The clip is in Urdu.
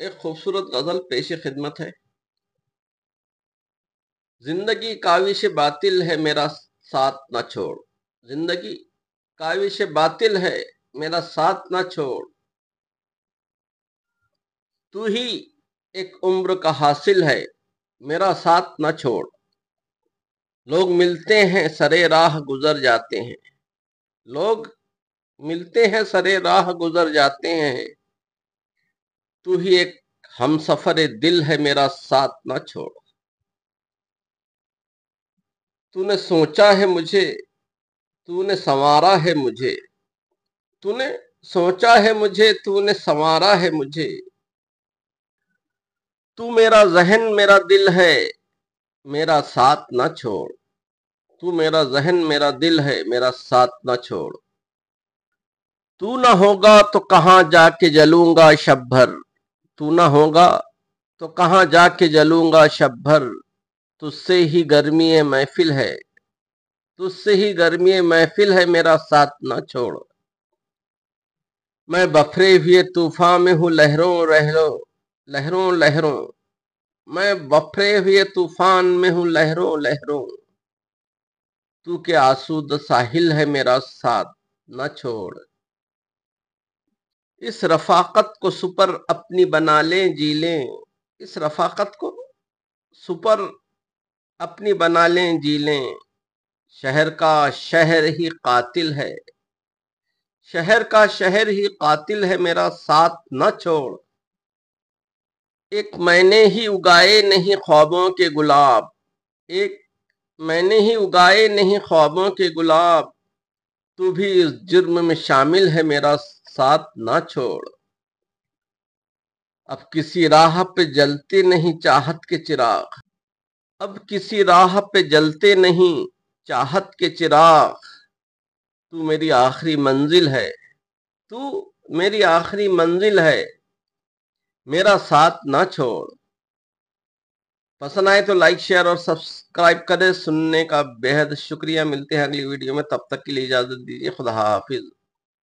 ایک خوبصورت غزل پیش خدمت ہے۔ زندگی کاوش باطل ہے میرا ساتھ نہ چھوڑ، زندگی کاوش باطل ہے میرا ساتھ نہ چھوڑ، تو ہی ایک عمر کا حاصل ہے میرا ساتھ نہ چھوڑ۔ لوگ ملتے ہیں سرے راہ گزر جاتے ہیں، لوگ ملتے ہیں سرے راہ گزر جاتے ہیں، تو ہی ایک ہم سفر دل ہے میرا ساتھ نہ چھوڑ۔ تو نے سوچا ہے مجھے، تو نے سنوارا ہے مجھے، تو نے سوچا ہے مجھے، تو نے سنوارا ہے مجھے، تو میرا ذہن میرا دل ہے میرا ساتھ نہ چھوڑ، تو میرا ذہن میرا دل ہے میرا ساتھ نہ چھوڑ۔ تو نہ ہوگا تو کہاں جا کے جلوں گا شب بھر، تو نہ ہوگا تو کہاں جا کے جلوں گا شب بھر، تجھ سے ہی گرمی محفل ہے، تجھ سے ہی گرمی محفل ہے میرا ساتھ نہ چھوڑ۔ میں بفرے ہوئے طوفان میں ہوں لہروں لہروں لہروں لہروں، میں بفرے ہوئے طوفان میں ہوں لہروں لہروں، تو کہ آسود ساحل ہے میرا ساتھ نہ چھوڑ۔ اس رفاقت کو سپر اپنی بنا لیں جی لیں، اس رفاقت کو سپر اپنی بنا لیں جی لیں، شہر کا شہر ہی قاتل ہے، شہر کا شہر ہی قاتل ہے میرا ساتھ نہ چھوڑ۔ ایک میں نے ہی اگائے نہیں خوابوں کے گلاب، ایک میں نے ہی اگائے نہیں خوابوں کے گلاب، تو بھی اس جرم میں شامل ہے میرا ساتھ نہ چھوڑ۔ اب کسی راہ پہ جلتے نہیں چاہت کے چراغ، اب کسی راہ پہ جلتے نہیں چاہت کے چراغ، تو میری آخری منزل ہے، تو میری آخری منزل ہے میرا ساتھ نہ چھوڑ۔ پسند آئے تو لائک شیئر اور سبسکرائب کریں، سننے کا بے حد شکریہ۔ ملتے ہیں اگلی ویڈیو میں، تب تک کے لیے اجازت دیجیے، خدا حافظ۔